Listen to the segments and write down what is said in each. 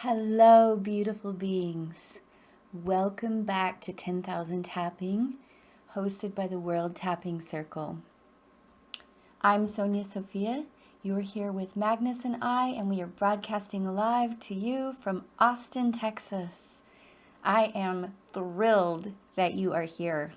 Hello, beautiful beings. Welcome back to 10,000 Tapping, hosted by the World Tapping Circle. I'm Sonya Sophia. You're here with Magnus and we are broadcasting live to you from Austin, Texas. I am thrilled that you are here.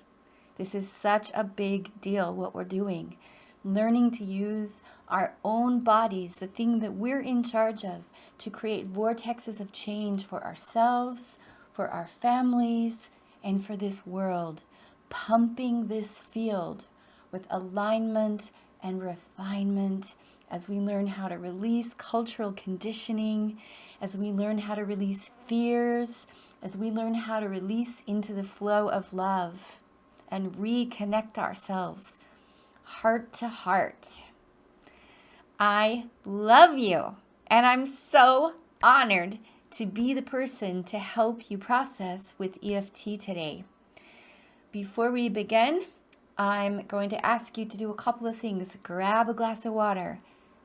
This is such a big deal, what we're doing. Learning to use our own bodies, the thing that we're in charge of, to create vortexes of change for ourselves, for our families, and for this world. Pumping this field with alignment and refinement as we learn how to release cultural conditioning, as we learn how to release fears, as we learn how to release into the flow of love and reconnect ourselves heart to heart. I love you, and I'm so honored to be the person to help you process with EFT today. Before we begin, I'm going to ask you to do a couple of things. Grab a glass of water,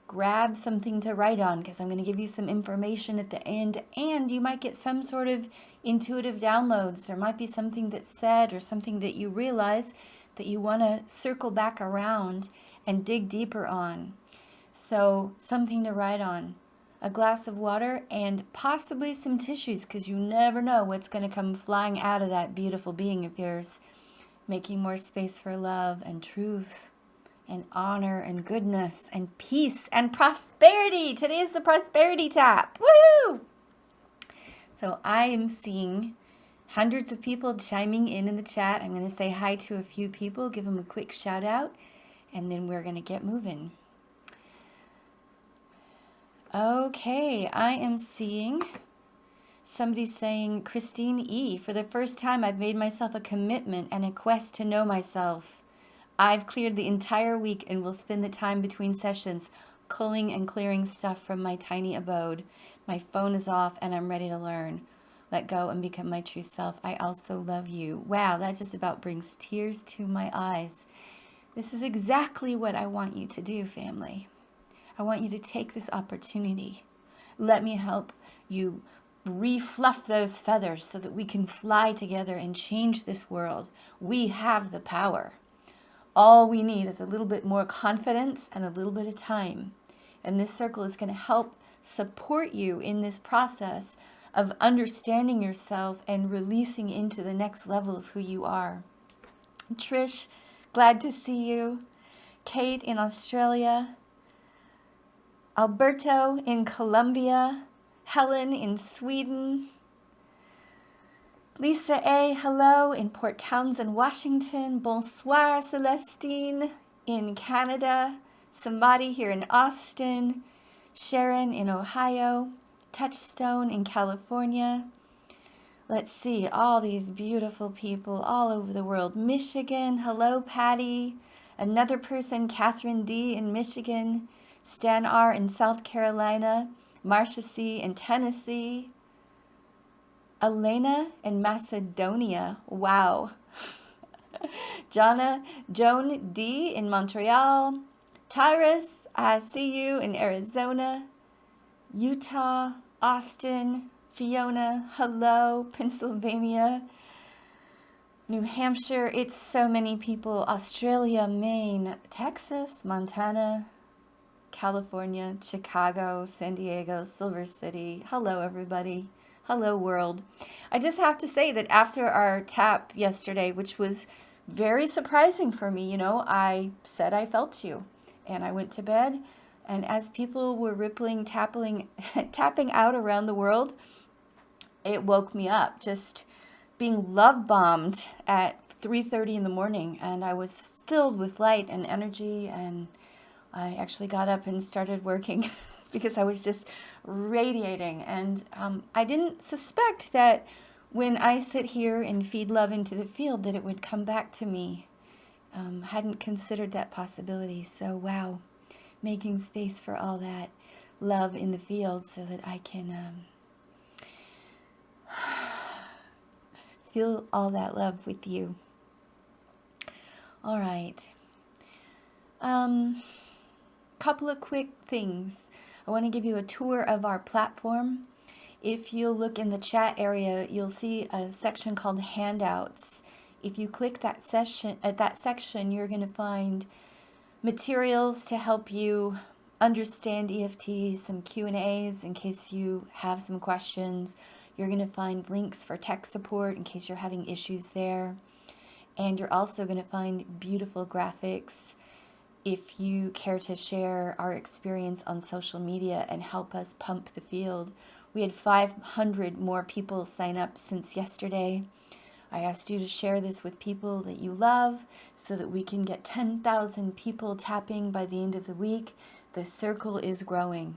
grab something to write on, because I'm going to give you some information at the end, and you might get some sort of intuitive downloads. There might be something that's said or something that you realize that you want to circle back around and dig deeper on. So something to write on, a glass of water, and possibly some tissues, because you never know what's going to come flying out of that beautiful being of yours, making more space for love and truth and honor and goodness and peace and prosperity. Today is the prosperity tap. Woo! So I am seeing hundreds of people chiming in the chat. I'm going to say hi to a few people, give them a quick shout out, and then we're going to get moving. Okay, I am seeing somebody saying, Christine E., for the first time I've made myself a commitment and a quest to know myself. I've cleared the entire week and will spend the time between sessions culling and clearing stuff from my tiny abode. My phone is off and I'm ready to learn. Let go and become my true self. I also love you. Wow, that just about brings tears to my eyes. This is exactly what I want you to do, family. I want you to take this opportunity. Let me help you refluff those feathers so that we can fly together and change this world. We have the power. All we need is a little bit more confidence and a little bit of time. And this circle is going to help support you in this process of understanding yourself and releasing into the next level of who you are. Trish, glad to see you. Kate in Australia. Alberto in Colombia. Helen in Sweden. Lisa A., hello, in Port Townsend, Washington. Bonsoir, Celestine in Canada. Samadhi here in Austin. Sharon in Ohio. Touchstone in California. Let's see, all these beautiful people all over the world. Michigan, hello, Patty. Another person, Catherine D. in Michigan. Stan R. in South Carolina. Marcia C. in Tennessee. Elena in Macedonia. Wow. Joan D. in Montreal. Tyrus, I see you in Arizona. Utah, Austin, Fiona, hello, Pennsylvania, New Hampshire, it's so many people, Australia, Maine, Texas, Montana, California, Chicago, San Diego, Silver City. Hello, everybody. Hello, world. I just have to say that after our tap yesterday, which was very surprising for me, I said I felt you, and I went to bed. And as people were tapping out around the world, it woke me up, just being love bombed at 3:30 in the morning. And I was filled with light and energy. And I actually got up and started working because I was just radiating. And I didn't suspect that when I sit here and feed love into the field, that it would come back to me. Hadn't considered that possibility. So, wow. Making space for all that love in the field so that I can feel all that love with you. All right. Couple of quick things. I want to give you a tour of our platform. If you look in the chat area, you'll see a section called handouts. If you click that section, you're going to find materials to help you understand EFT, some Q&As in case you have some questions. You're going to find links for tech support in case you're having issues there. And you're also going to find beautiful graphics if you care to share our experience on social media and help us pump the field. We had 500 more people sign up since yesterday. I asked you to share this with people that you love so that we can get 10,000 people tapping by the end of the week. The circle is growing.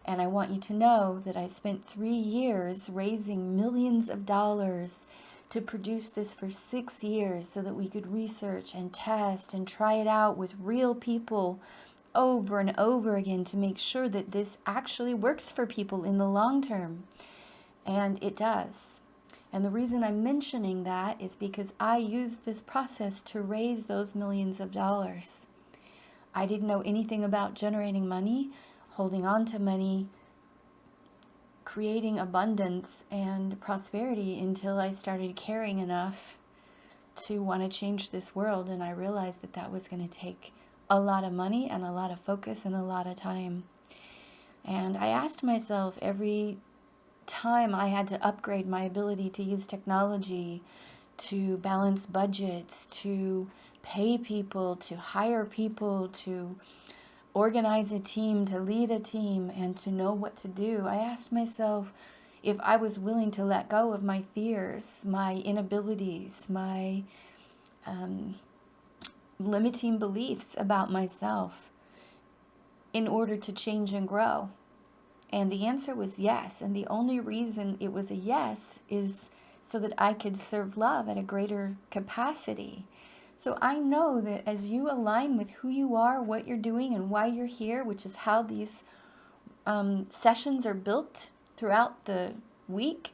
And I want you to know that I spent 3 years raising millions of dollars to produce this for 6 years so that we could research and test and try it out with real people over and over again to make sure that this actually works for people in the long term. And it does. And the reason I'm mentioning that is because I used this process to raise those millions of dollars. I didn't know anything about generating money, holding on to money, creating abundance and prosperity until I started caring enough to want to change this world. And I realized that that was going to take a lot of money and a lot of focus and a lot of time. And I asked myself every time I had to upgrade my ability to use technology, to balance budgets, to pay people, to hire people, to organize a team, to lead a team, and to know what to do, I asked myself if I was willing to let go of my fears, my inabilities, my limiting beliefs about myself in order to change and grow. And the answer was yes. And the only reason it was a yes is so that I could serve love at a greater capacity. So I know that as you align with who you are, what you're doing, and why you're here, which is how these sessions are built throughout the week,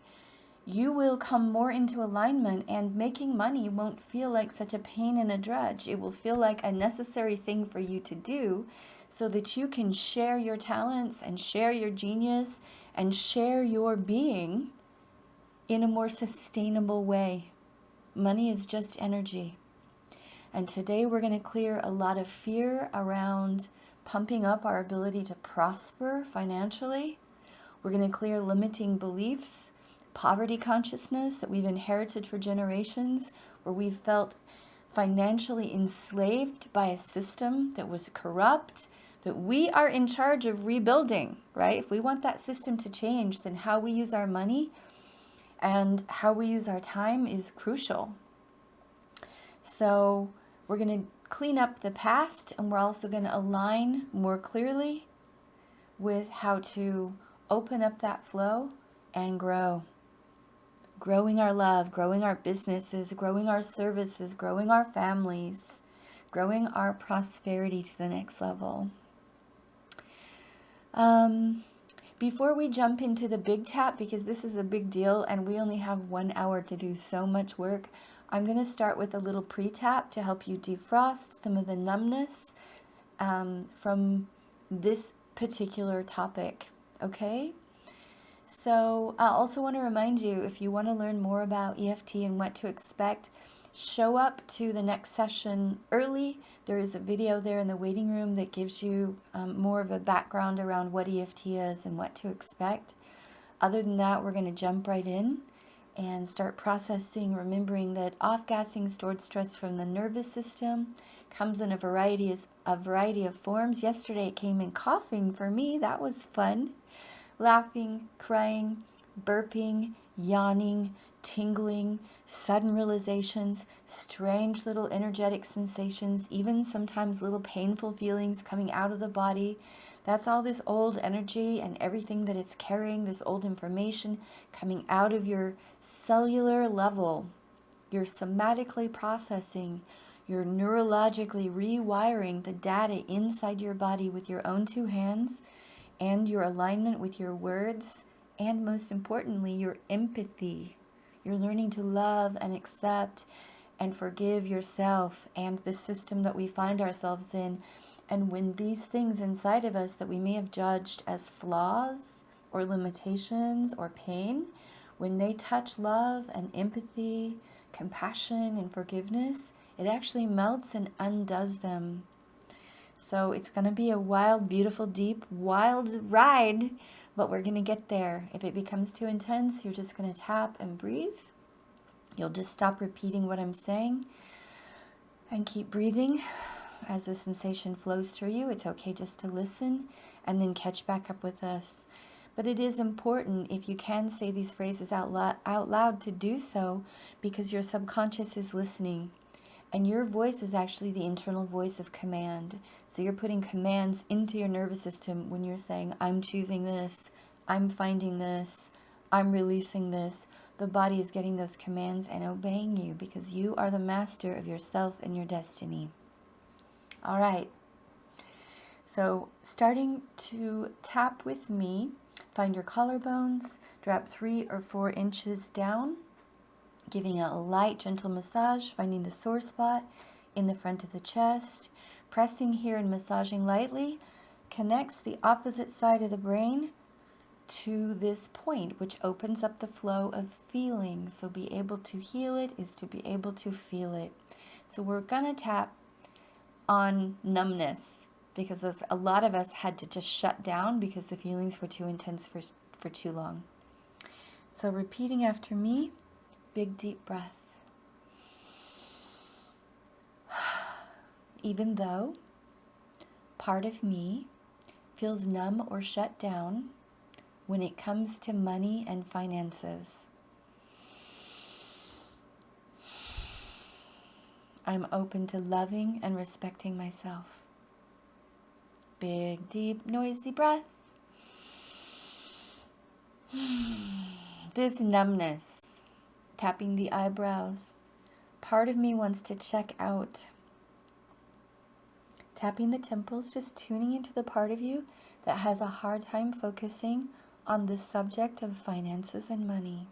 you will come more into alignment, and making money won't feel like such a pain and a drudge. It will feel like a necessary thing for you to do so that you can share your talents and share your genius and share your being in a more sustainable way. Money is just energy. And today we're going to clear a lot of fear around pumping up our ability to prosper financially. We're going to clear limiting beliefs, poverty consciousness that we've inherited for generations, where we've felt financially enslaved by a system that was corrupt, that we are in charge of rebuilding, right? If we want that system to change, then how we use our money and how we use our time is crucial. So we're going to clean up the past, and we're also going to align more clearly with how to open up that flow and grow. Growing our love, growing our businesses, growing our services, growing our families, growing our prosperity to the next level. Before we jump into the big tap, because this is a big deal and we only have 1 hour to do so much work, I'm going to start with a little pre-tap to help you defrost some of the numbness from this particular topic, okay? So I also want to remind you, if you want to learn more about EFT and what to expect, show up to the next session early. There is a video there in the waiting room that gives you more of a background around what EFT is and what to expect. Other than that, we're going to jump right in and start processing, remembering that off-gassing stored stress from the nervous system comes in a variety of forms. Yesterday it came in coughing for me. That was fun. Laughing, crying, burping, yawning, tingling, sudden realizations, strange little energetic sensations, even sometimes little painful feelings coming out of the body. That's all this old energy and everything that it's carrying, this old information coming out of your cellular level. You're somatically processing, you're neurologically rewiring the data inside your body with your own 2 hands, and your alignment with your words, and most importantly, your empathy. You're learning to love and accept and forgive yourself and the system that we find ourselves in. And when these things inside of us that we may have judged as flaws, or limitations or pain, when they touch love and empathy, compassion and forgiveness, it actually melts and undoes them. So it's going to be a wild, beautiful, deep, wild ride, but we're going to get there. If it becomes too intense, you're just going to tap and breathe. You'll just stop repeating what I'm saying and keep breathing as the sensation flows through you. It's okay just to listen and then catch back up with us. But it is important, if you can say these phrases out loud, to do so, because your subconscious is listening. And your voice is actually the internal voice of command. So you're putting commands into your nervous system when you're saying, I'm choosing this, I'm finding this, I'm releasing this. The body is getting those commands and obeying you, because you are the master of yourself and your destiny. All right. So starting to tap with me, find your collarbones, drop 3 or 4 inches down, giving a light, gentle massage, finding the sore spot in the front of the chest. Pressing here and massaging lightly connects the opposite side of the brain to this point, which opens up the flow of feeling. So be able to heal it is to be able to feel it. So we're going to tap on numbness, because a lot of us had to just shut down because the feelings were too intense for too long. So repeating after me, big deep breath. Even though part of me feels numb or shut down when it comes to money and finances, I'm open to loving and respecting myself. Big, deep, noisy breath. This numbness, tapping the eyebrows, part of me wants to check out. Tapping the temples, just tuning into the part of you that has a hard time focusing on the subject of finances and money.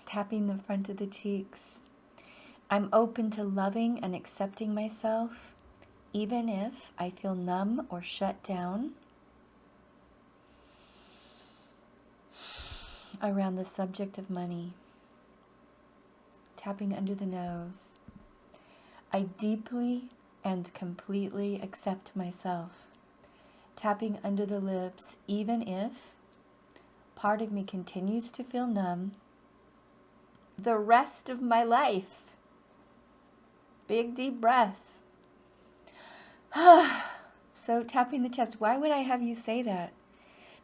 Tapping the front of the cheeks. I'm open to loving and accepting myself, even if I feel numb or shut down around the subject of money. Tapping under the nose. I deeply and completely accept myself. Tapping under the lips, even if part of me continues to feel numb the rest of my life. Big deep breath. So tapping the chest. Why would I have you say that?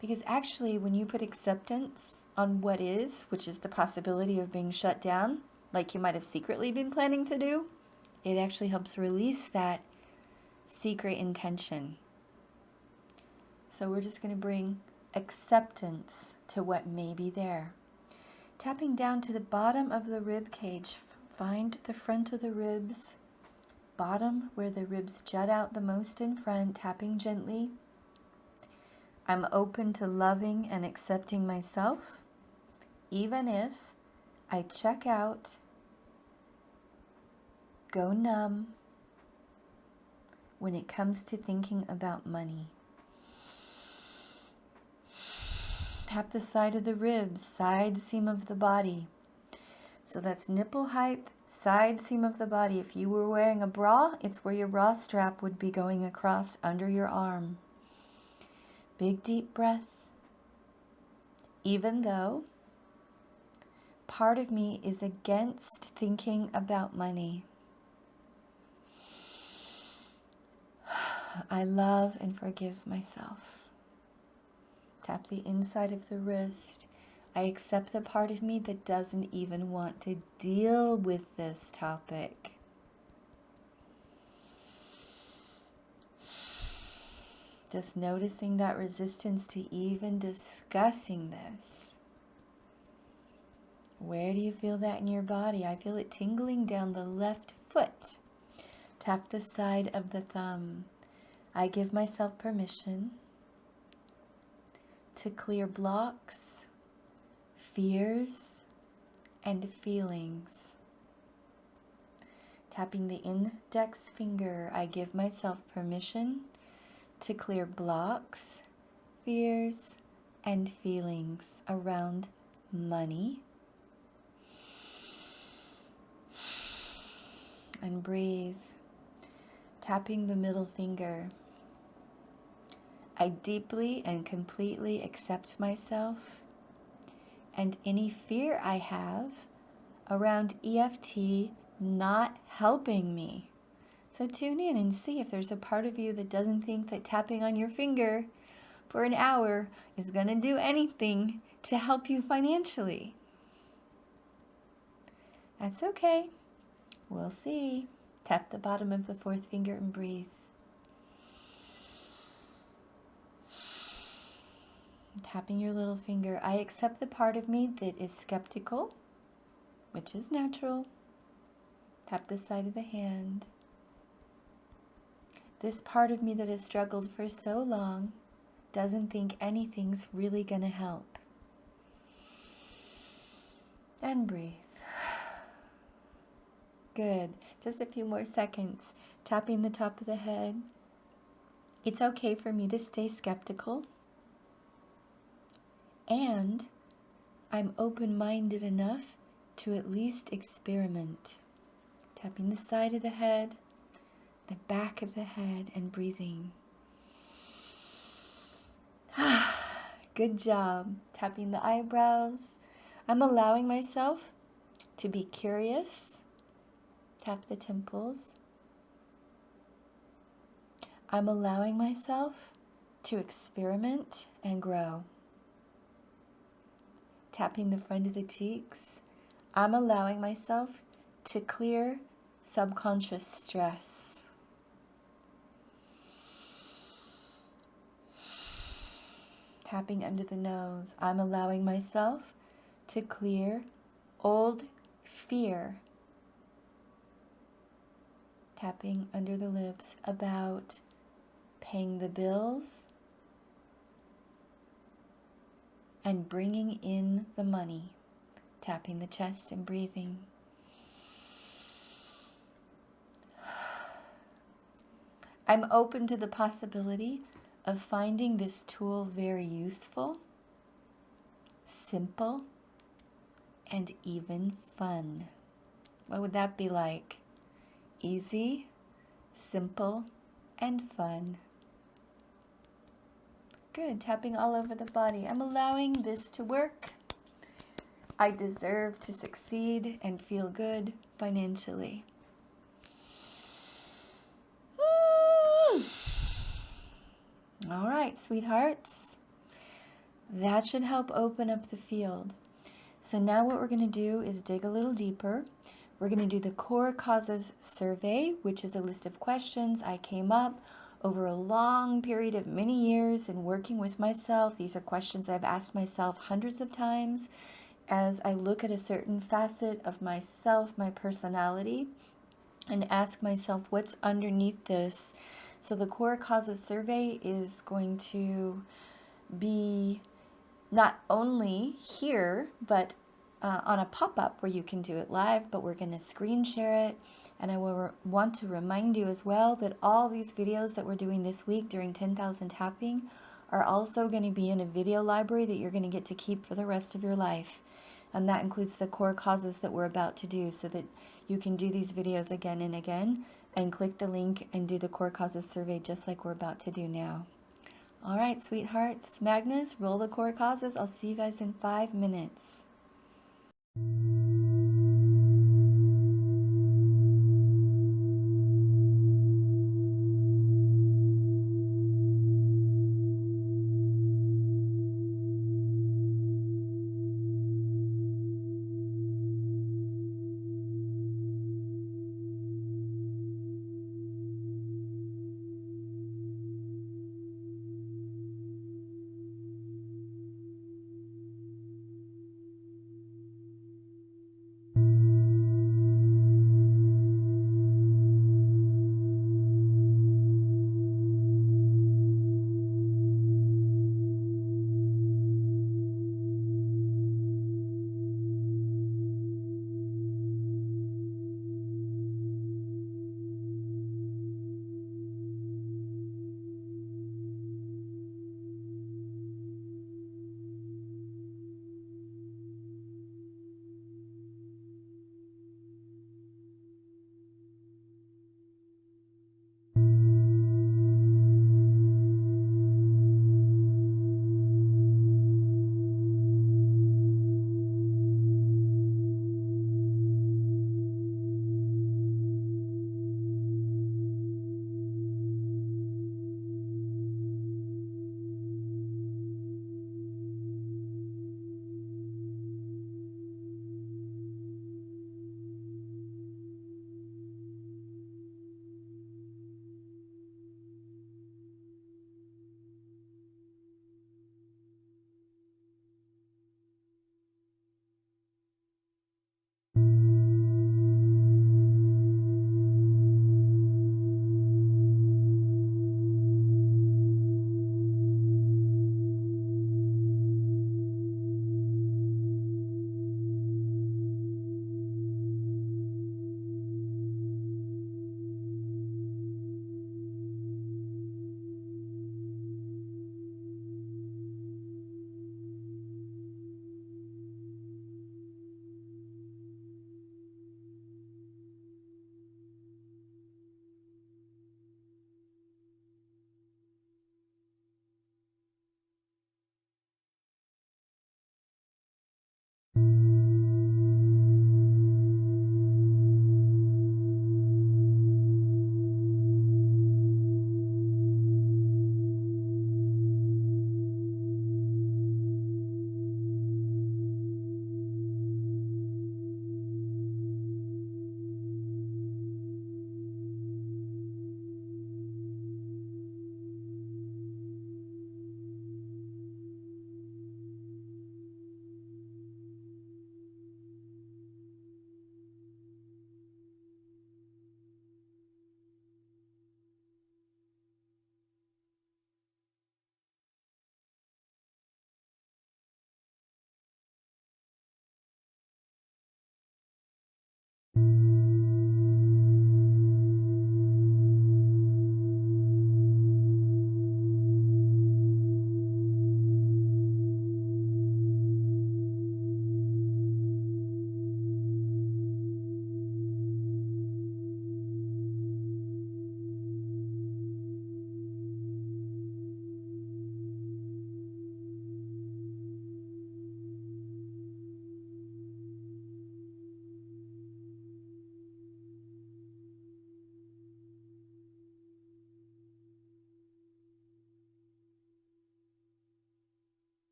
Because actually when you put acceptance on what is, which is the possibility of being shut down, like you might have secretly been planning to do, it actually helps release that secret intention. So we're just going to bring acceptance to what may be there. Tapping down to the bottom of the rib cage. Find the front of the ribs, bottom where the ribs jut out the most in front, tapping gently. I'm open to loving and accepting myself, even if I check out, go numb when it comes to thinking about money. Tap the side of the ribs, side seam of the body. So that's nipple height, side seam of the body. If you were wearing a bra, it's where your bra strap would be going across under your arm. Big deep breath. Even though part of me is against thinking about money, I love and forgive myself. Tap the inside of the wrist. I accept the part of me that doesn't even want to deal with this topic. Just noticing that resistance to even discussing this. Where do you feel that in your body? I feel it tingling down the left foot. Tap the side of the thumb. I give myself permission to clear blocks, fears, and feelings. Tapping the index finger, I give myself permission to clear blocks, fears, and feelings around money. And breathe, tapping the middle finger. I deeply and completely accept myself and any fear I have around EFT not helping me. So tune in and see if there's a part of you that doesn't think that tapping on your finger for an hour is going to do anything to help you financially. That's okay. We'll see. Tap the bottom of the fourth finger and breathe. Tapping your little finger. I accept the part of me that is skeptical, which is natural. Tap the side of the hand. This part of me that has struggled for so long doesn't think anything's really gonna help. And breathe. Good. Just a few more seconds. Tapping the top of the head. It's okay for me to stay skeptical. And I'm open-minded enough to at least experiment. Tapping the side of the head, the back of the head, and breathing. Good job. Tapping the eyebrows. I'm allowing myself to be curious. Tap the temples. I'm allowing myself to experiment and grow. Tapping the front of the cheeks. I'm allowing myself to clear subconscious stress. Tapping under the nose. I'm allowing myself to clear old fear. Tapping under the lips about paying the bills and bringing in the money. Tapping the chest and breathing. I'm open to the possibility of finding this tool very useful, simple, and even fun. What would that be like? Easy, simple, and fun. Good. Tapping all over the body. I'm allowing this to work. I deserve to succeed and feel good financially. All right, sweethearts. That should help open up the field. So now what we're going to do is dig a little deeper. We're going to do the core causes survey, which is a list of questions I came up over a long period of many years in working with myself. These are questions I've asked myself hundreds of times as I look at a certain facet of myself, my personality, and ask myself what's underneath this. So the core causes survey is going to be not only here, but on a pop-up where you can do it live, but we're going to screen share it. And I will want to remind you as well that all these videos that we're doing this week during 10,000 tapping are also going to be in a video library that you're going to get to keep for the rest of your life. And that includes the core causes that we're about to do, so that you can do these videos again and again and click the link and do the core causes survey just like we're about to do now. All right, sweethearts. Magnus, roll the core causes. I'll see you guys in 5 minutes.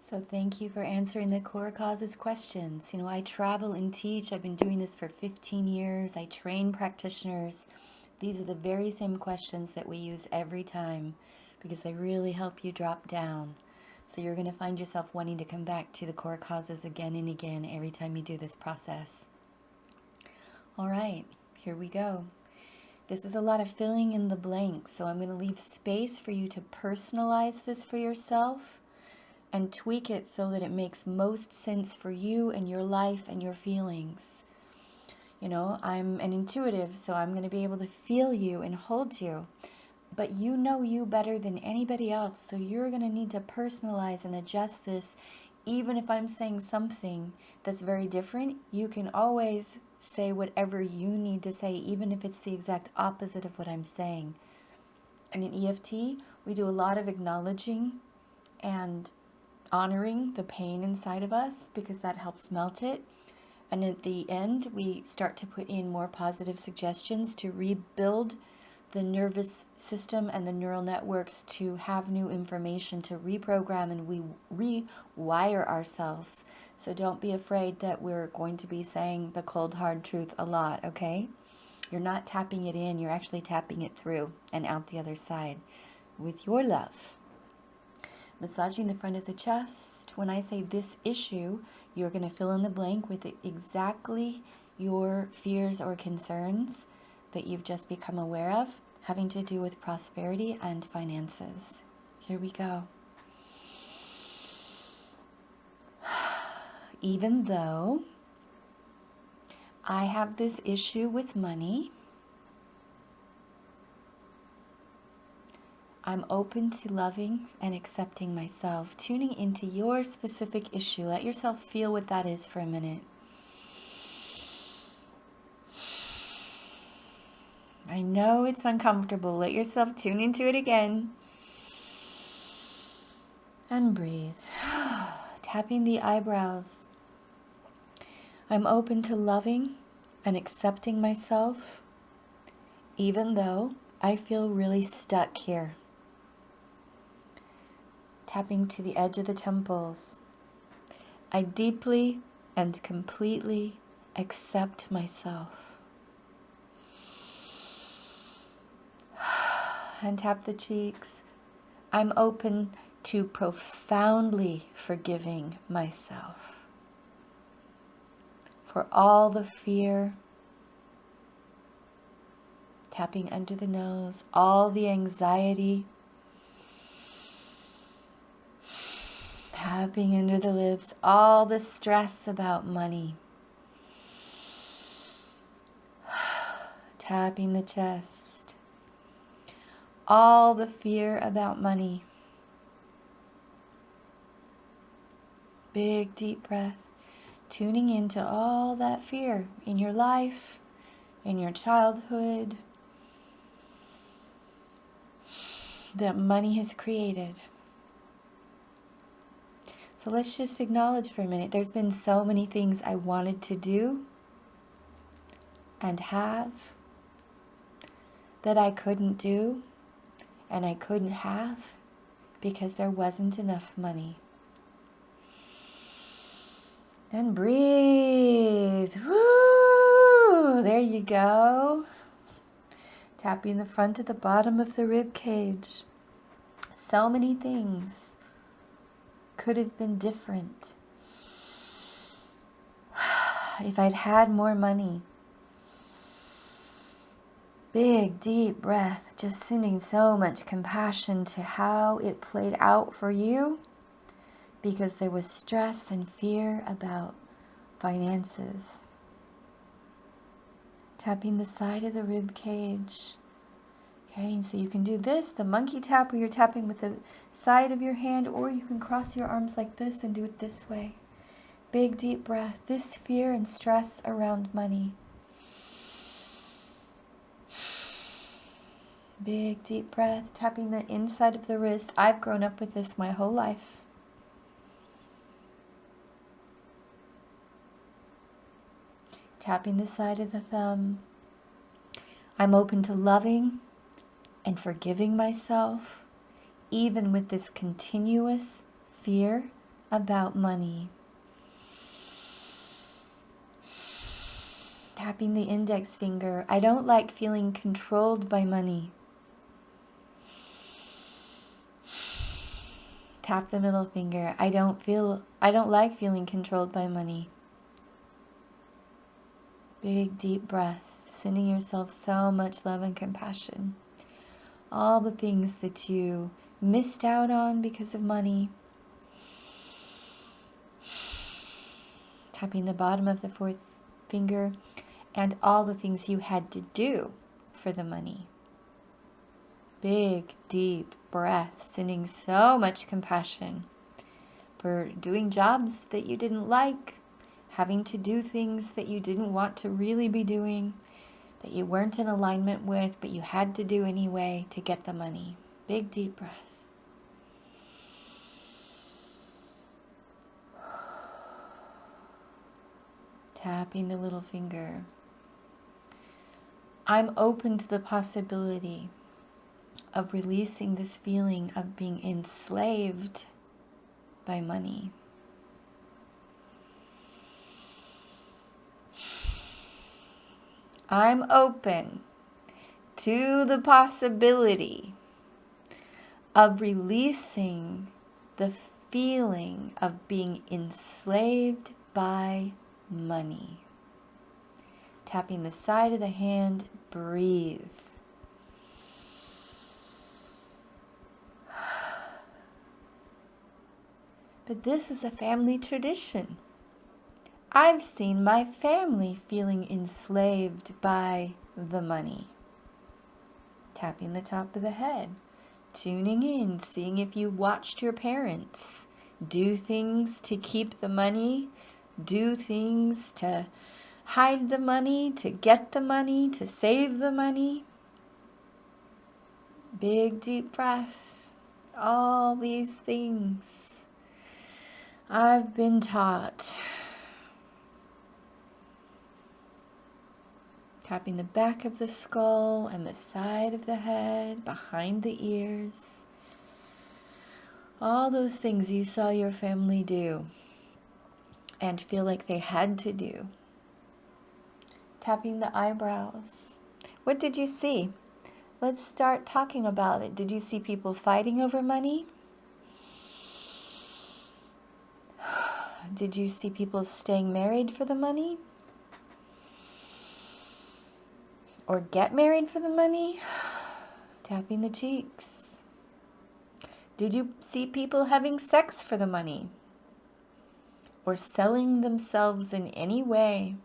So thank you for answering the core causes questions. You know, I travel and teach. I've been doing this for 15 years. I train practitioners. These are the very same questions that we use every time because they really help you drop down. So you're going to find yourself wanting to come back to the core causes again and again every time you do this process. All right, here we go. This is a lot of filling in the blanks, so I'm going to leave space for you to personalize this for yourself and tweak it so that it makes most sense for you and your life and your feelings. You know, I'm an intuitive, so I'm going to be able to feel you and hold you. But you know you better than anybody else, so you're going to need to personalize and adjust this. Even if I'm saying something that's very different, you can always say whatever you need to say, even if it's the exact opposite of what I'm saying. And in EFT, we do a lot of acknowledging and honoring the pain inside of us because that helps melt it. And at the end, we start to put in more positive suggestions to rebuild the nervous system and the neural networks to have new information to reprogram and we rewire ourselves. So don't be afraid that we're going to be saying the cold hard truth a lot, okay? You're not tapping it in, you're actually tapping it through and out the other side with your love. Massaging the front of the chest. When I say this issue, you're going to fill in the blank with exactly your fears or concerns that you've just become aware of, having to do with prosperity and finances. Here we go. Even though I have this issue with money, I'm open to loving and accepting myself, tuning into your specific issue. Let yourself feel what that is for a minute. I know it's uncomfortable. Let yourself tune into it again. And breathe. Tapping the eyebrows. I'm open to loving and accepting myself, even though I feel really stuck here. Tapping to the edge of the temples. I deeply and completely accept myself. And tap the cheeks. I'm open to profoundly forgiving myself for all the fear. Tapping under the nose, all the anxiety. Tapping under the lips, all the stress about money. Tapping the chest, all the fear about money. Big deep breath, tuning into all that fear in your life, in your childhood, that money has created. So let's just acknowledge for a minute. There's been so many things I wanted to do and have that I couldn't do and I couldn't have because there wasn't enough money. And breathe. Woo! There you go. Tapping the front to the bottom of the rib cage. So many things could have been different if I'd had more money. Big, deep breath, just sending so much compassion to how it played out for you because there was stress and fear about finances. Tapping the side of the rib cage. Okay, and so you can do this, the monkey tap, where you're tapping with the side of your hand, or you can cross your arms like this and do it this way. Big, deep breath. This fear and stress around money. Big, deep breath, tapping the inside of the wrist. I've grown up with this my whole life. Tapping the side of the thumb. I'm open to loving and forgiving myself, even with this continuous fear about money. Tapping the index finger. I don't like feeling controlled by money. Tap the middle finger. I don't like feeling controlled by money. Big deep breath, sending yourself so much love and compassion. All the things that you missed out on because of money. Tapping the bottom of the fourth finger, and all the things you had to do for the money. Big, deep breath, sending so much compassion for doing jobs that you didn't like, having to do things that you didn't want to really be doing, that you weren't in alignment with, but you had to do anyway to get the money. Big, deep breath. Tapping the little finger. I'm open to the possibility of releasing this feeling of being enslaved by money. I'm open to the possibility of releasing the feeling of being enslaved by money. Tapping the side of the hand, breathe. But this is a family tradition. I've seen my family feeling enslaved by the money. Tapping the top of the head, tuning in, seeing if you watched your parents do things to keep the money, do things to hide the money, to get the money, to save the money. Big deep breath. All these things I've been taught. Tapping the back of the skull and the side of the head, behind the ears. All those things you saw your family do and feel like they had to do. Tapping the eyebrows. What did you see? Let's start talking about it. Did you see people fighting over money? Did you see people staying married for the money? Or get married for the money? Tapping the cheeks. Did you see people having sex for the money? Or selling themselves in any way?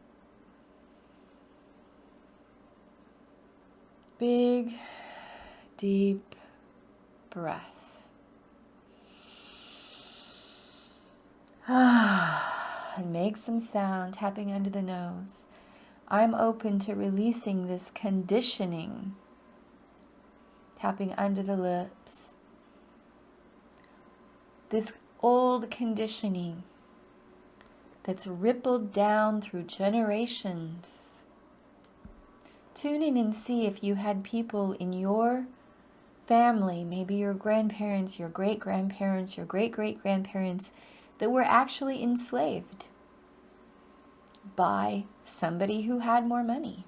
Big, deep breath. And make some sound, tapping under the nose. I'm open to releasing this conditioning. Tapping under the lips. This old conditioning that's rippled down through generations. Tune in and see if you had people in your family, maybe your grandparents, your great-grandparents, your great-great-grandparents, that were actually enslaved by somebody who had more money.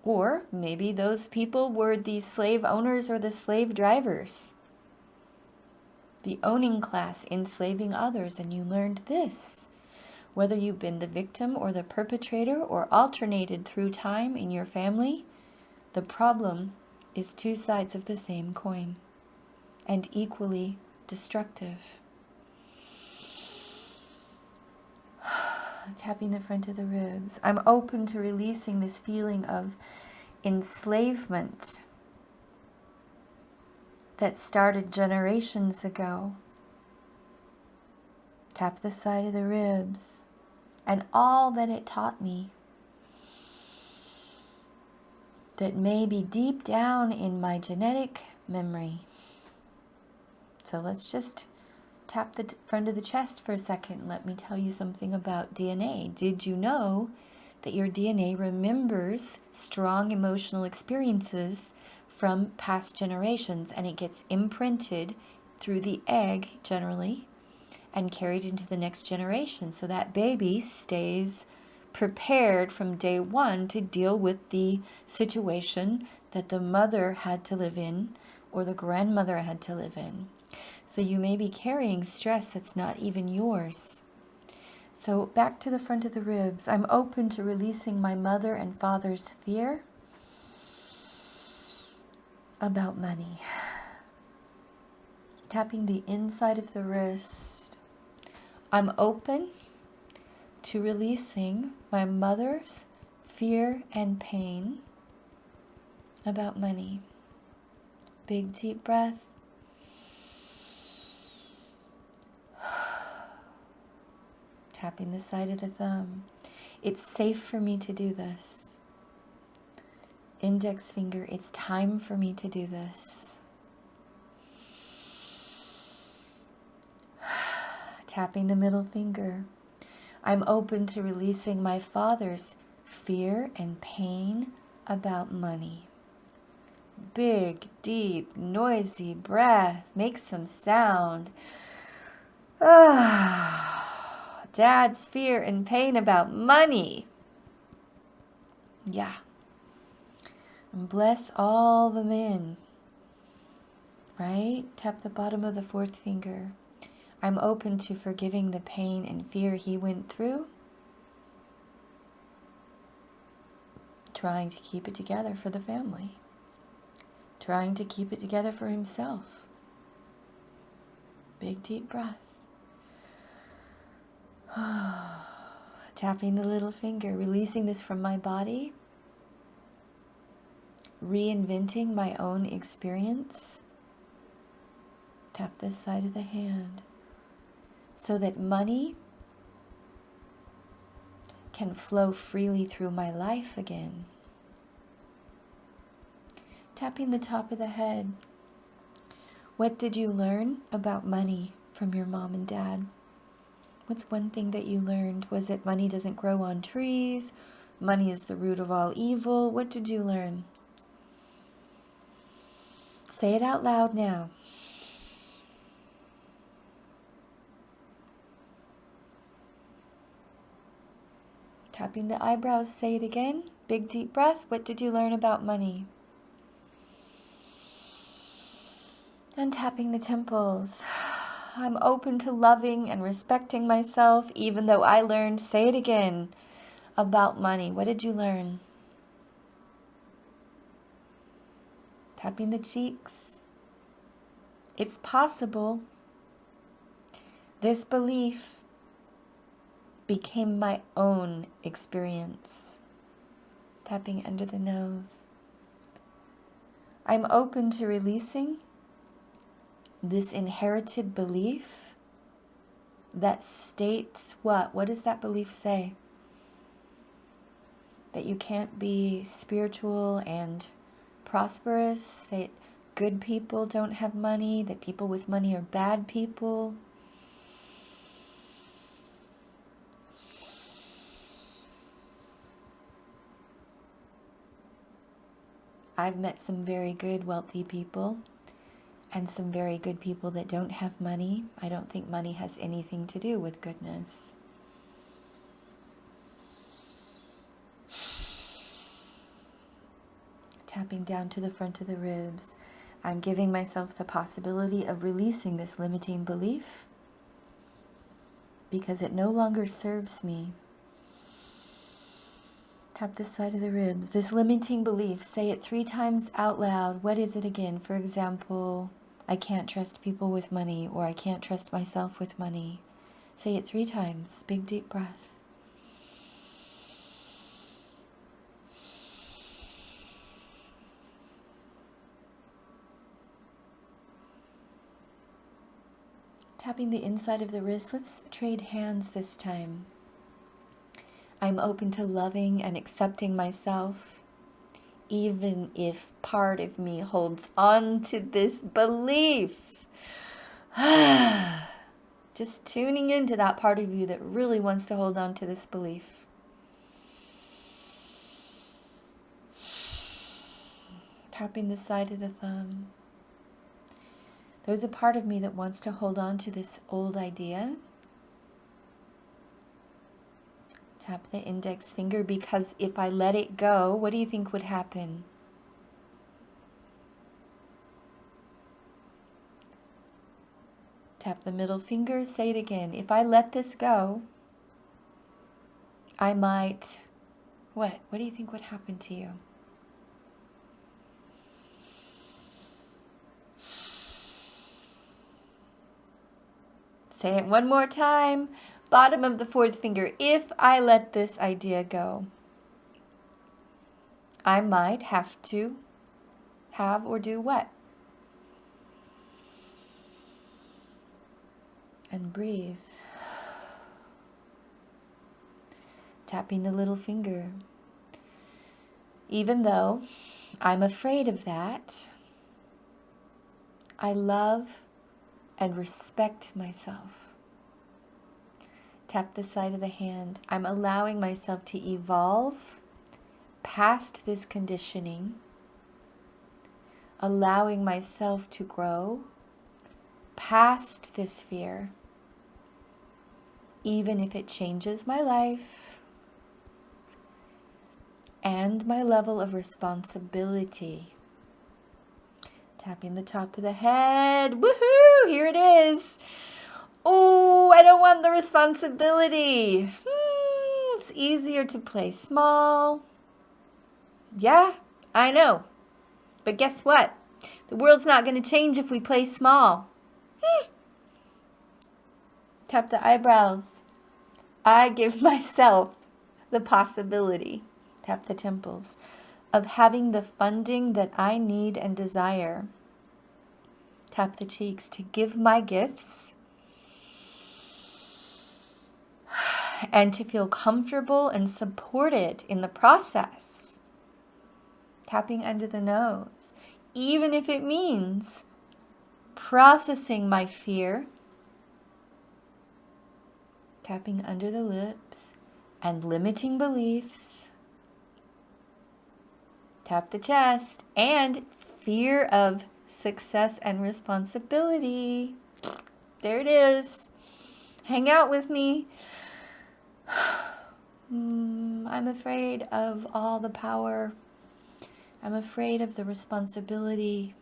Or maybe those people were the slave owners or the slave drivers. The owning class enslaving others, and you learned this. Whether you've been the victim or the perpetrator or alternated through time in your family, the problem is two sides of the same coin and equally destructive. Tapping the front of the ribs. I'm open to releasing this feeling of enslavement that started generations ago. Tap the side of the ribs and all that it taught me that may be deep down in my genetic memory. So let's just tap the front of the chest for a second. Let me tell you something about DNA. Did you know that your DNA remembers strong emotional experiences from past generations, and it gets imprinted through the egg generally and carried into the next generation. So that baby stays prepared from day one to deal with the situation that the mother had to live in or the grandmother had to live in. So you may be carrying stress that's not even yours. So back to the front of the ribs. I'm open to releasing my mother and father's fear about money. Tapping the inside of the wrist. I'm open to releasing my mother's fear and pain about money. Big deep breath. Tapping the side of the thumb. It's safe for me to do this. Index finger, it's time for me to do this. Tapping the middle finger. I'm open to releasing my father's fear and pain about money. Big, deep, noisy breath. Make some sound. Dad's fear and pain about money. Yeah. And bless all the men. Right? Tap the bottom of the fourth finger. I'm open to forgiving the pain and fear he went through. Trying to keep it together for the family. Trying to keep it together for himself. Big deep breath. Tapping the little finger, releasing this from my body. Reinventing my own experience. Tap this side of the hand. So that money can flow freely through my life again. Tapping the top of the head. What did you learn about money from your mom and dad? What's one thing that you learned? Was it money doesn't grow on trees? Money is the root of all evil? What did you learn? Say it out loud now. Tapping the eyebrows, say it again. Big deep breath. What did you learn about money? And tapping the temples. I'm open to loving and respecting myself, even though I learned, say it again, about money. What did you learn? Tapping the cheeks. It's possible. This belief became my own experience. Tapping under the nose. I'm open to releasing this inherited belief that states what? What does that belief say? That you can't be spiritual and prosperous, that good people don't have money, that people with money are bad people. I've met some very good wealthy people and some very good people that don't have money. I don't think money has anything to do with goodness. Tapping down to the front of the ribs. I'm giving myself the possibility of releasing this limiting belief because it no longer serves me. Tap the side of the ribs. This limiting belief, say it 3 times out loud. What is it again? For example, I can't trust people with money, or I can't trust myself with money. Say it 3 times. Big deep breath. Tapping the inside of the wrist. Let's trade hands this time. I'm open to loving and accepting myself, even if part of me holds on to this belief. Just tuning into that part of you that really wants to hold on to this belief. Tapping the side of the thumb. There's a part of me that wants to hold on to this old idea. Tap the index finger, because if I let it go, what do you think would happen? Tap the middle finger, say it again. If I let this go, I might, what? What do you think would happen to you? Say it one more time. Bottom of the fourth finger. If I let this idea go, I might have to have or do what? And breathe. Tapping the little finger. Even though I'm afraid of that, I love and respect myself. Tap the side of the hand. I'm allowing myself to evolve past this conditioning, allowing myself to grow past this fear, even if it changes my life and my level of responsibility. Tapping the top of the head. Woohoo! Here it is. Oh, I don't want the responsibility. It's easier to play small. Yeah, I know. But guess what? The world's not going to change if we play small. Tap the eyebrows. I give myself the possibility, tap the temples, of having the funding that I need and desire. Tap the cheeks, to give my gifts and to feel comfortable and supported in the process. Tapping under the nose, even if it means processing my fear. Tapping under the lips and limiting beliefs. Tap the chest and fear of success and responsibility. There it is. Hang out with me. I'm afraid of all the power. I'm afraid of the responsibility.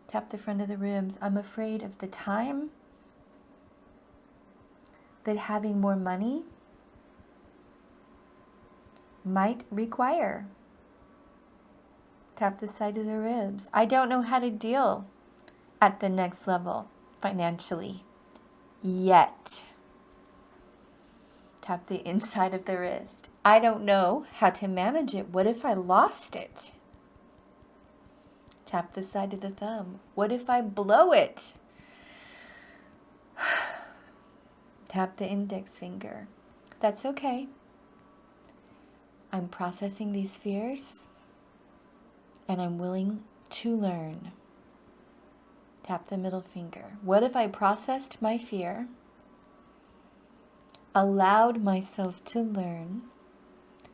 Tap the front of the ribs. I'm afraid of the time that having more money might require. Tap the side of the ribs. I don't know how to deal at the next level financially yet. Tap the inside of the wrist. I don't know how to manage it. What if I lost it? Tap the side of the thumb. What if I blow it? Tap the index finger. That's okay. I'm processing these fears and I'm willing to learn. Tap the middle finger. What if I processed my fear, allowed myself to learn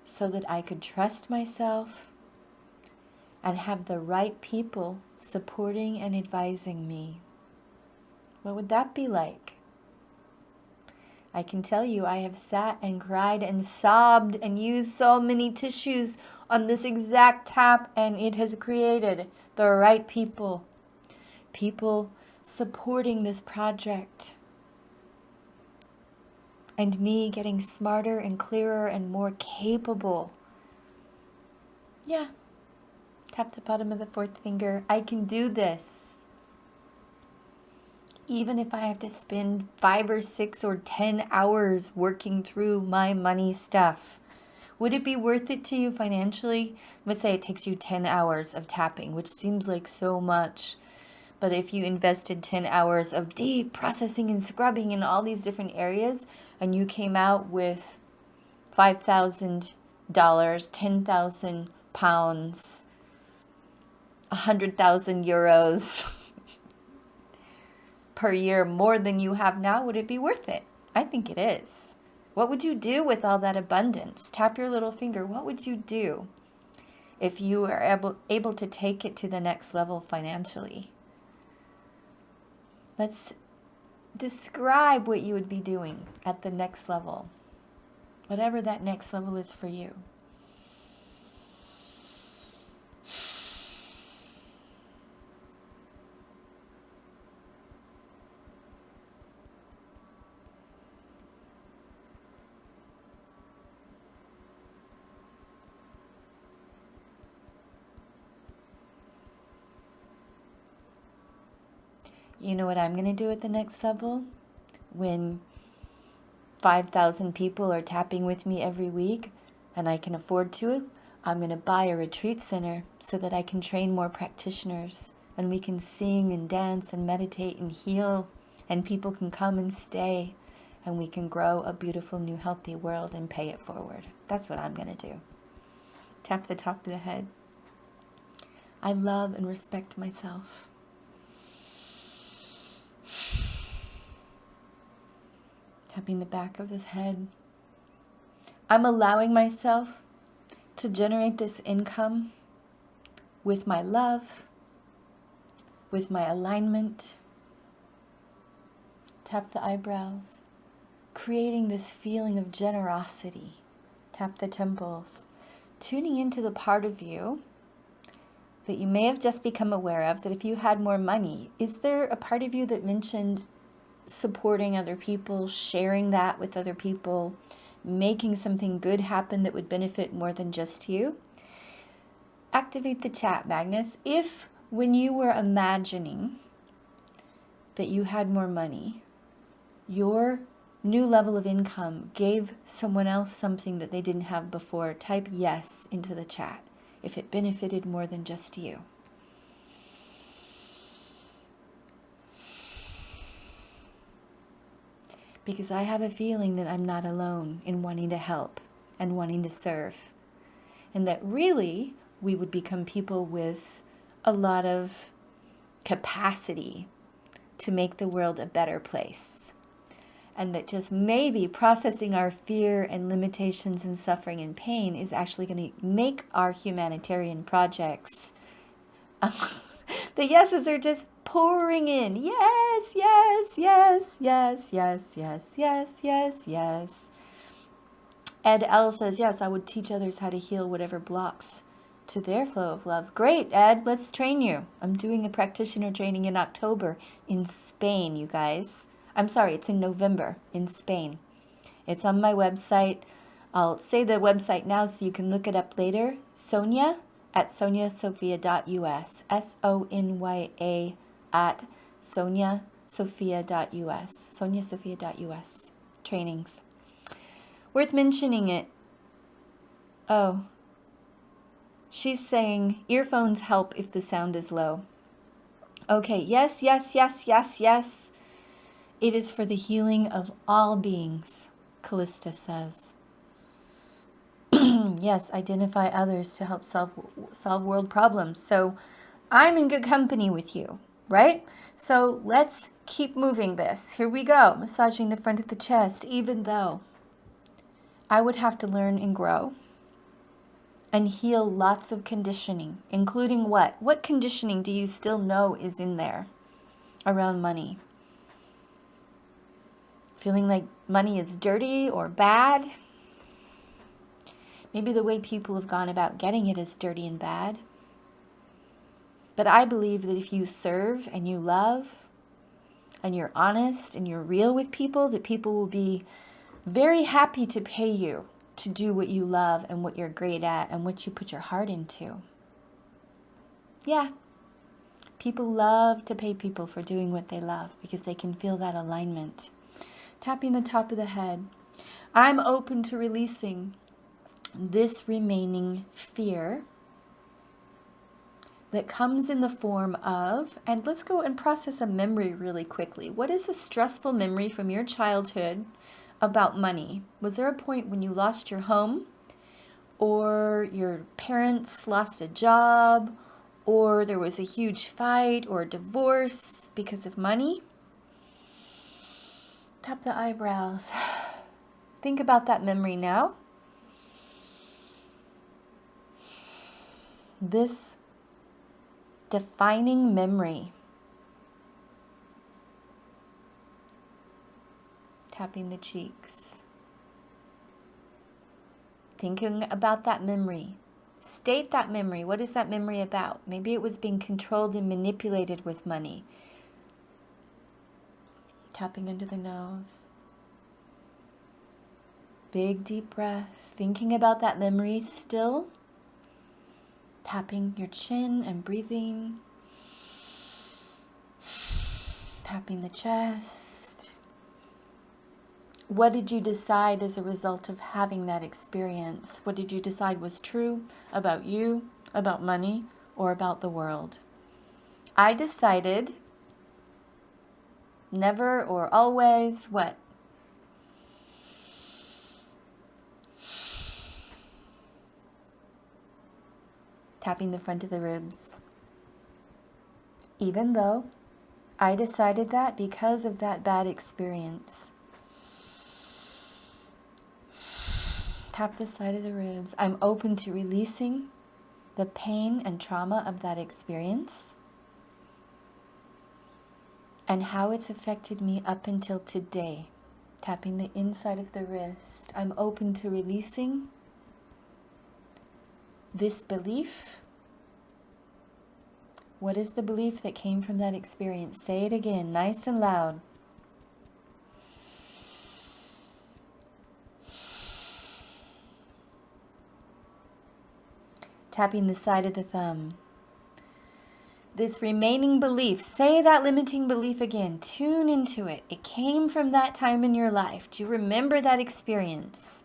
so that I could trust myself and have the right people supporting and advising me? What would that be like? I can tell you, I have sat and cried and sobbed and used so many tissues on this exact tap, and it has created the right people. People supporting this project. And me getting smarter and clearer and more capable. Yeah. Tap the bottom of the fourth finger. I can do this. Even if I have to spend 5 or 6 or 10 hours working through my money stuff. Would it be worth it to you financially? Let's say it takes you 10 hours of tapping, which seems like so much. But if you invested 10 hours of deep processing and scrubbing in all these different areas, and you came out with $5,000, 10,000 pounds, 100,000 euros per year more than you have now, would it be worth it? I think it is. What would you do with all that abundance? Tap your little finger. What would you do? if you are able to take it to the next level financially. Let's describe what you would be doing at the next level, whatever that next level is for you. You know what I'm going to do at the next level? When 5,000 people are tapping with me every week and I can afford to, I'm going to buy a retreat center so that I can train more practitioners and we can sing and dance and meditate and heal and people can come and stay and we can grow a beautiful new healthy world and pay it forward. That's what I'm going to do. Tap the top of the head. I love and respect myself. Tapping the back of his head. I'm allowing myself to generate this income with my love, with my alignment. Tap the eyebrows, creating this feeling of generosity. Tap the temples, tuning into the part of you that you may have just become aware of, that if you had more money, is there a part of you that mentioned supporting other people, sharing that with other people, making something good happen that would benefit more than just you? Activate the chat, Magnus. If when you were imagining that you had more money, your new level of income gave someone else something that they didn't have before, type yes into the chat if it benefited more than just you. Because I have a feeling that I'm not alone in wanting to help and wanting to serve. And that really we would become people with a lot of capacity to make the world a better place. And that just maybe processing our fear and limitations and suffering and pain is actually going to make our humanitarian projects. The yeses are just pouring in. Yes, yes, yes, yes, yes, yes, yes, yes, yes. Ed L says, yes, I would teach others how to heal whatever blocks to their flow of love. Great, Ed, let's train you. I'm doing a practitioner training in October in Spain, you guys. I'm sorry, it's in November in Spain. It's on my website. I'll say the website now so you can look it up later. Sonya at sonyasophia.us. SONYA at sonyasophia.us. sonyasophia.us. Trainings. Worth mentioning it. Oh. She's saying earphones help if the sound is low. Okay, yes, yes, yes, yes, yes. It is for the healing of all beings, Callista says. Yes, identify others to help solve world problems. So I'm in good company with you, right? So let's keep moving this. Here we go. Massaging the front of the chest, even though I would have to learn and grow and heal lots of conditioning, including what? What conditioning do you still know is in there around money? Feeling like money is dirty or bad? Maybe the way people have gone about getting it is dirty and bad. But I believe that if you serve and you love and you're honest and you're real with people, that people will be very happy to pay you to do what you love and what you're great at and what you put your heart into. Yeah. People love to pay people for doing what they love because they can feel that alignment. Tapping the top of the head. I'm open to releasing this remaining fear that comes in the form of, and let's go and process a memory really quickly. What is a stressful memory from your childhood about money? Was there a point when you lost your home, or your parents lost a job, or there was a huge fight or divorce because of money? Tap the eyebrows. Think about that memory now. this defining memory. Tapping the cheeks. Thinking about that memory. State that memory. What is that memory about? Maybe it was being controlled and manipulated with money. Tapping into the nose. Big deep breath. Thinking about that memory still. Tapping your chin and breathing. Tapping the chest. What did you decide as a result of having that experience? What did you decide was true about you, about money, or about the world? I decided never or always what? Tapping the front of the ribs. Even though I decided that because of that bad experience. Tap the side of the ribs. I'm open to releasing the pain and trauma of that experience and how it's affected me up until today. Tapping the inside of the wrist. I'm open to releasing this belief. What is the belief that came from that experience? Say it again, nice and loud. Tapping the side of the thumb. This remaining belief, say that limiting belief again. Tune into it. It came from that time in your life. Do you remember that experience?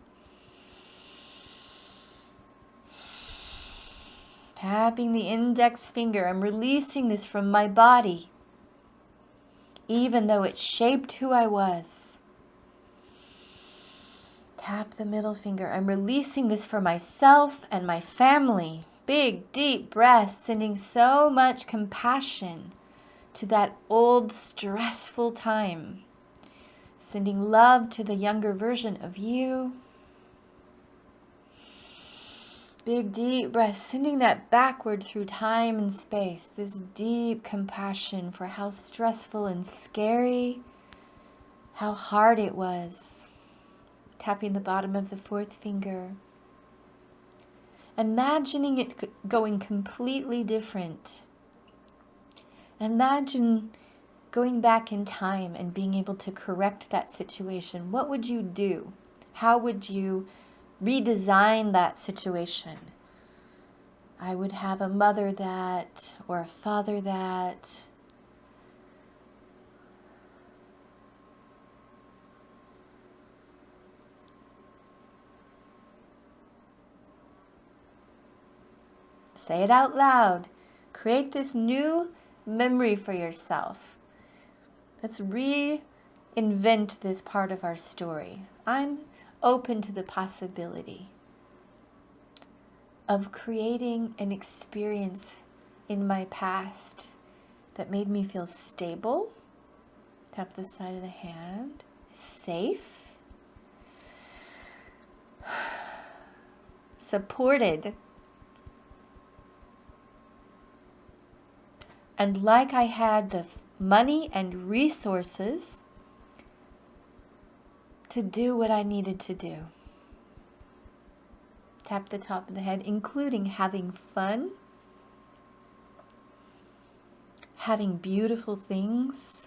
Tapping the index finger. I'm releasing this from my body, even though it shaped who I was. Tap the middle finger. I'm releasing this for myself and my family. Big, deep breath, sending so much compassion to that old, stressful time. Sending love to the younger version of you. Big, deep breath, sending that backward through time and space. This deep compassion for how stressful and scary, how hard it was. Tapping the bottom of the fourth finger. Imagining it going completely different. Imagine going back in time and being able to correct that situation. What would you do? How would you redesign that situation? I would have a mother that, or a father that. Say it out loud. Create this new memory for yourself. Let's reinvent this part of our story. I'm open to the possibility of creating an experience in my past that made me feel stable. Tap the side of the hand. Safe. Supported. And like I had the money and resources to do what I needed to do. Tap the top of the head, including having fun, having beautiful things,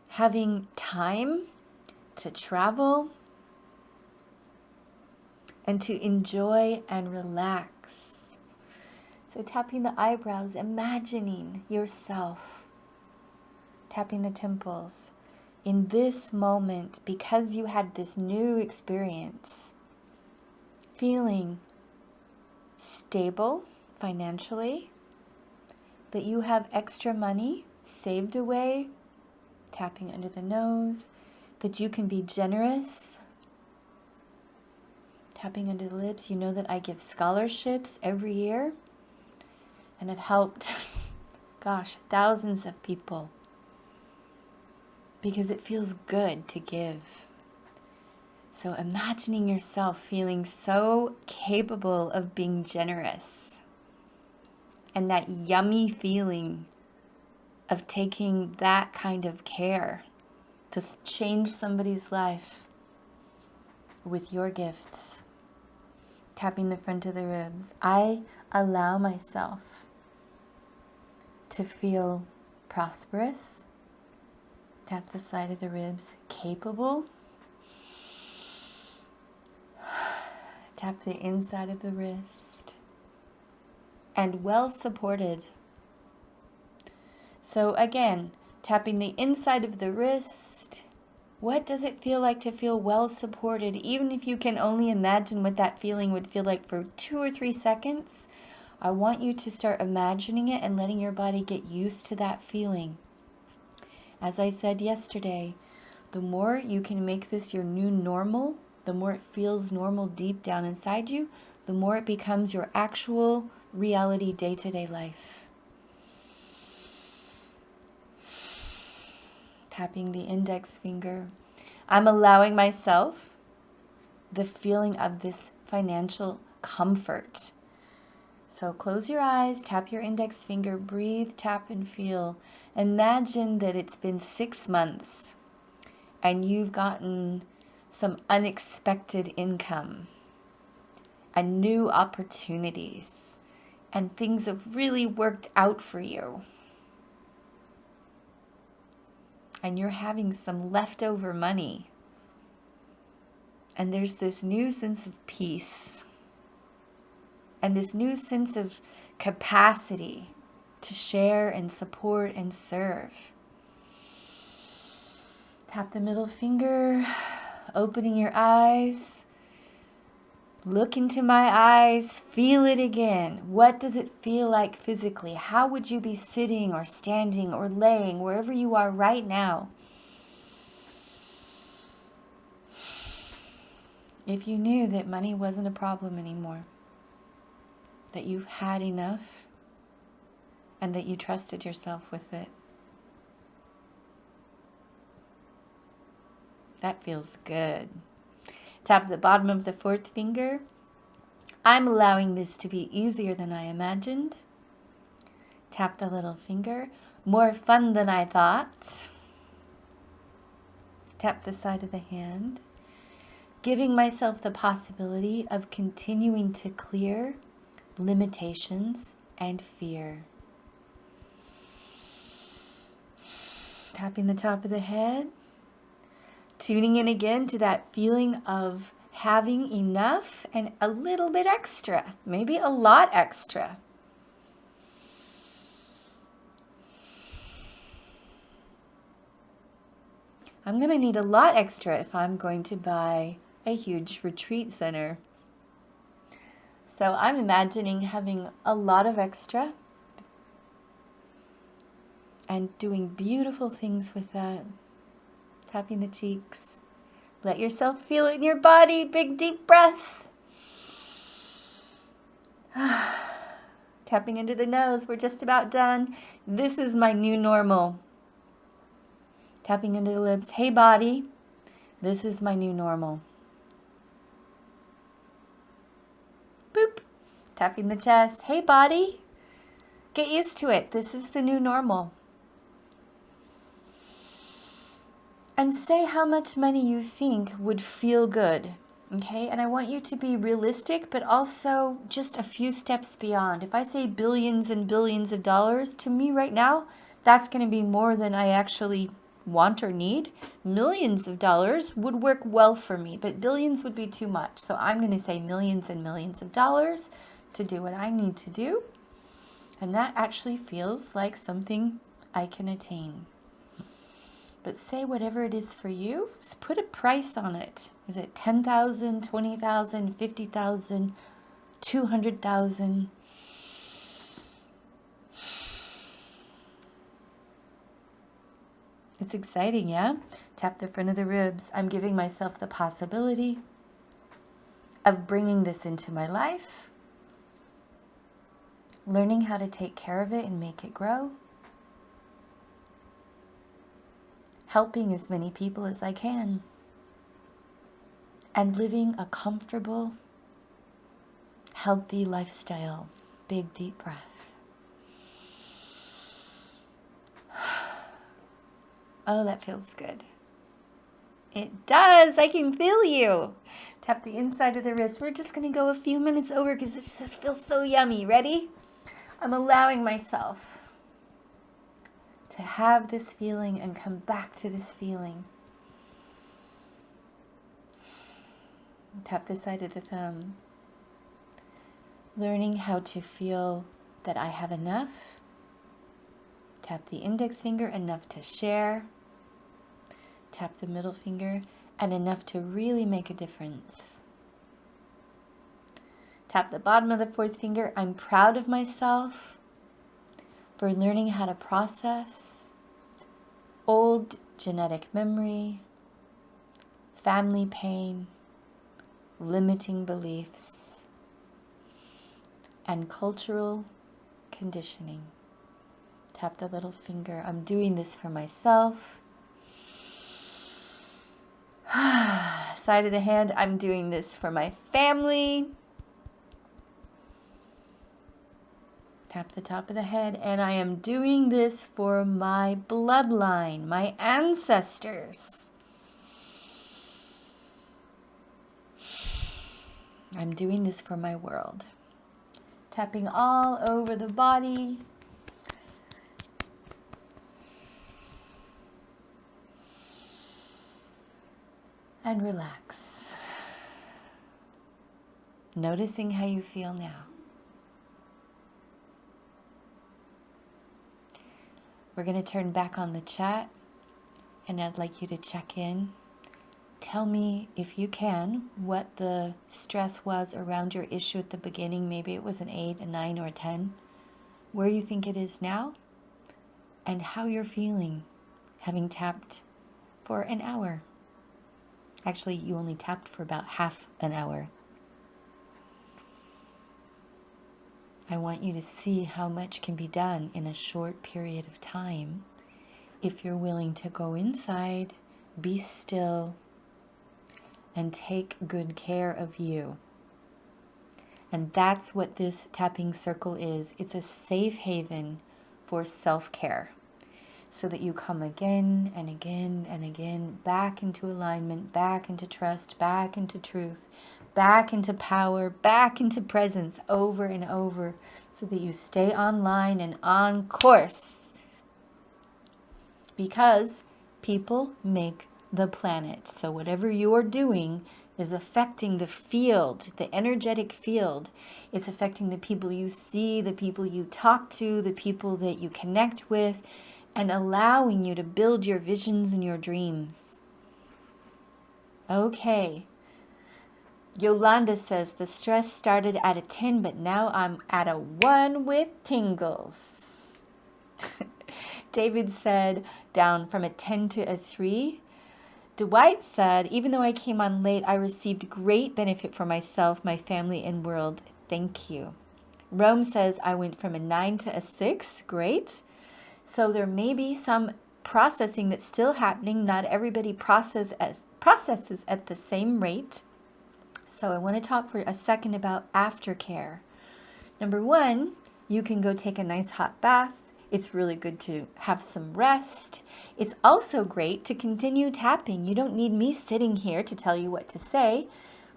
having time to travel, and to enjoy and relax. So tapping the eyebrows, imagining yourself, tapping the temples. In this moment, because you had this new experience, feeling stable financially, that you have extra money saved away, tapping under the nose, that you can be generous, tapping under the lips. You know that I give scholarships every year and have helped, thousands of people because it feels good to give. So imagining yourself feeling so capable of being generous, and that yummy feeling of taking that kind of care to change somebody's life with your gifts. Tapping the front of the ribs. I allow myself to feel prosperous. Tap the side of the ribs. Capable. Tap the inside of the wrist. And well supported. So again, tapping the inside of the wrist. What does it feel like to feel well supported? Even if you can only imagine what that feeling would feel like for 2 or 3 seconds, I want you to start imagining it and letting your body get used to that feeling. As I said yesterday, the more you can make this your new normal, the more it feels normal deep down inside you, the more it becomes your actual reality day-to-day life. Tapping the index finger. I'm allowing myself the feeling of this financial comfort. So close your eyes, tap your index finger, breathe, tap and feel. Imagine that it's been 6 months and you've gotten some unexpected income and new opportunities, and things have really worked out for you. And you're having some leftover money. And there's this new sense of peace. And this new sense of capacity to share and support and serve. Tap the middle finger, opening your eyes. Look into my eyes, feel it again. What does it feel like physically? How would you be sitting or standing or laying wherever you are right now? If you knew that money wasn't a problem anymore, that you've had enough, and that you trusted yourself with it. That feels good. Tap the bottom of the 4th finger. I'm allowing this to be easier than I imagined. Tap the little finger. More fun than I thought. Tap the side of the hand. Giving myself the possibility of continuing to clear limitations and fear. Tapping the top of the head. Tuning in again to that feeling of having enough and a little bit extra, maybe a lot extra. I'm going to need a lot extra if I'm going to buy a huge retreat center. So I'm imagining having a lot of extra and doing beautiful things with that. Tapping the cheeks. Let yourself feel it in your body. Big deep breath. Tapping into the nose. We're just about done. This is my new normal. Tapping into the lips. Hey body, this is my new normal. Boop. Tapping the chest. Hey body, get used to it. This is the new normal. And say how much money you think would feel good, okay? And I want you to be realistic, but also just a few steps beyond. If I say billions and billions of dollars, to me right now, that's going to be more than I actually want or need. Millions of dollars would work well for me, but billions would be too much. So I'm going to say millions and millions of dollars to do what I need to do. And that actually feels like something I can attain. But say whatever it is for you, just put a price on it. Is it 10,000, 20,000, 50,000, 200,000? It's exciting, yeah? Tap the front of the ribs. I'm giving myself the possibility of bringing this into my life, learning how to take care of it and make it grow, helping as many people as I can, and living a comfortable, healthy lifestyle. Big, deep breath. Oh, that feels good. It does. I can feel you. Tap the inside of the wrist. We're just going to go a few minutes over because it just feels so yummy. Ready? I'm allowing myself to have this feeling and come back to this feeling. Tap the side of the thumb. Learning how to feel that I have enough. Tap the index finger, enough to share. Tap the middle finger, and enough to really make a difference. Tap the bottom of the fourth finger. I'm proud of myself for learning how to process old genetic memory, family pain, limiting beliefs, and cultural conditioning. Tap the little finger. I'm doing this for myself. Side of the hand, I'm doing this for my family. Tap the top of the head, and I am doing this for my bloodline, my ancestors. I'm doing this for my world. Tapping all over the body. And relax. Noticing how you feel now. We're going to turn back on the chat, and I'd like you to check in. Tell me, if you can, what the stress was around your issue at the beginning. Maybe it was an 8, a 9, or a 10. Where you think it is now, and how you're feeling having tapped for an hour. Actually, you only tapped for about half an hour. I want you to see how much can be done in a short period of time. If you're willing to go inside, be still, and take good care of you. And that's what this tapping circle is. It's a safe haven for self-care, so that you come again and again and again back into alignment, back into trust, back into truth, back into power, back into presence, over and over, so that you stay online and on course. Because people make the planet. So whatever you're doing is affecting the field, the energetic field. It's affecting the people you see, the people you talk to, the people that you connect with, and allowing you to build your visions and your dreams. Okay. Yolanda says, the stress started at a 10, but now I'm at a 1 with tingles. David said, down from a 10 to a 3. Dwight said, even though I came on late, I received great benefit for myself, my family, and world. Thank you. Rome says, I went from a 9 to a 6. Great. So there may be some processing that's still happening. Not everybody processes at the same rate. So I want to talk for a second about aftercare. Number 1, you can go take a nice hot bath. It's really good to have some rest. It's also great to continue tapping. You don't need me sitting here to tell you what to say.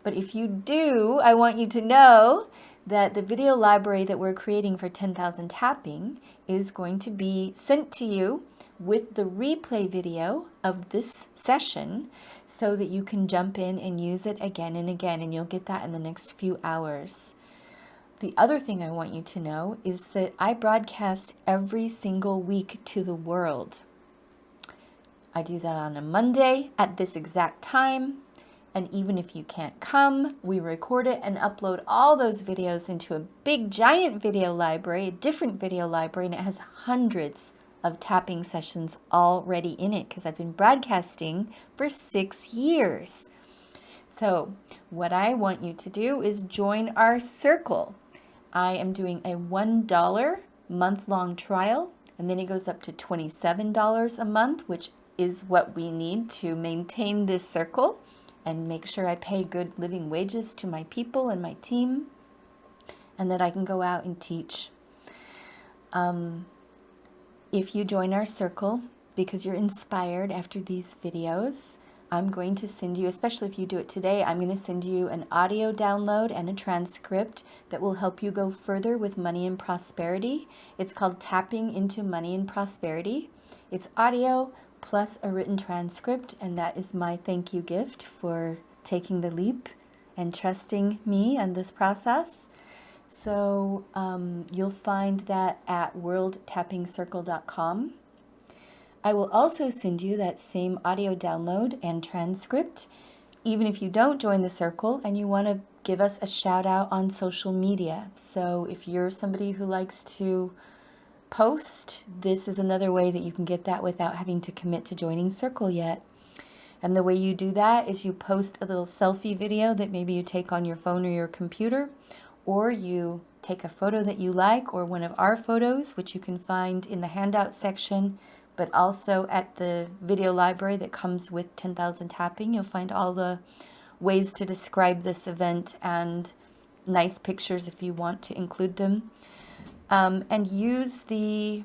But if you do, I want you to know that the video library that we're creating for 10,000 tapping is going to be sent to you with the replay video of this session, so that you can jump in and use it again and again, and you'll get that in the next few hours. The other thing I want you to know is that I broadcast every single week to the world. I do that on a Monday at this exact time. And even if you can't come, we record it and upload all those videos into a big giant video library, a different video library, and it has hundreds of tapping sessions already in it because I've been broadcasting for 6 years. So what I want you to do is join our circle. I am doing a $1 month-long trial, and then it goes up to $27 a month, which is what we need to maintain this circle. and make sure I pay good living wages to my people and my team, and that I can go out and teach. If you join our circle because you're inspired after these videos, I'm going to send you, especially if you do it today, I'm going to send you an audio download and a transcript that will help you go further with money and prosperity. It's called Tapping into Money and Prosperity. It's audio plus a written transcript, and that is my thank you gift for taking the leap and trusting me and this process. So you'll find that at worldtappingcircle.com. I will also send you that same audio download and transcript, even if you don't join the circle and you want to give us a shout out on social media. So if you're somebody who likes to post, this is another way that you can get that without having to commit to joining circle yet. And the way you do that is you post a little selfie video that maybe you take on your phone or your computer, or you take a photo that you like, or one of our photos, which you can find in the handout section, but also at the video library that comes with 10,000 Tapping. You'll find all the ways to describe this event and nice pictures if you want to include them. And use the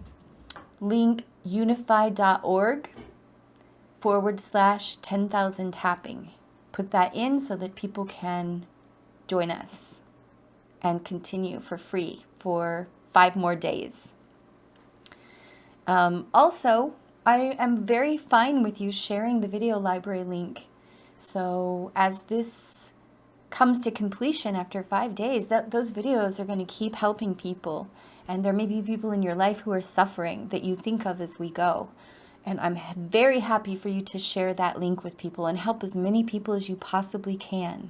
link unify.org/10,000 Tapping. Put that in so that people can join us and continue for free for 5 more days. Also, I am very fine with you sharing the video library link. So as this comes to completion after 5 days, those videos are going to keep helping people. And there may be people in your life who are suffering that you think of as we go. And I'm very happy for you to share that link with people and help as many people as you possibly can.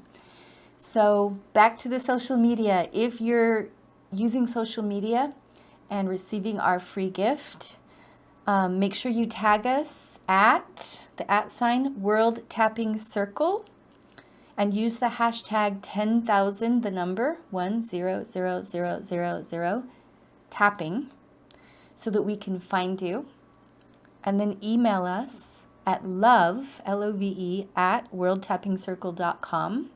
So back to the social media. If you're using social media and receiving our free gift, make sure you tag us at the @ World Tapping Circle and use the hashtag 10,000, the number 10,000 tapping, so that we can find you. And then email us at love, LOVE, at worldtappingcircle.com,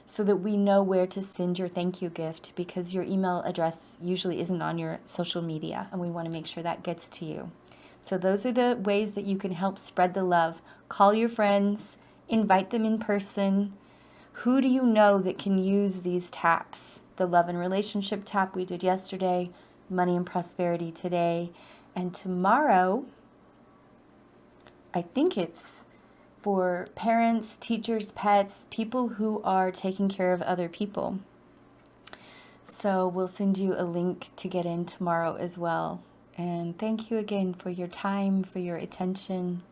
so that we know where to send your thank you gift, because your email address usually isn't on your social media, and we want to make sure that gets to you. So those are the ways that you can help spread the love. Call your friends, invite them in person. Who do you know that can use these taps? The love and relationship tap we did yesterday, money and prosperity today, and tomorrow, I think it's for parents, teachers, pets, people who are taking care of other people. So we'll send you a link to get in tomorrow as well. And thank you again for your time, for your attention.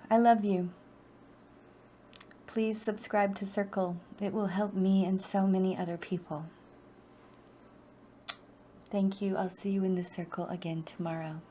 I love you. Please subscribe to Circle. It will help me and so many other people. Thank you. I'll see you in the circle again tomorrow.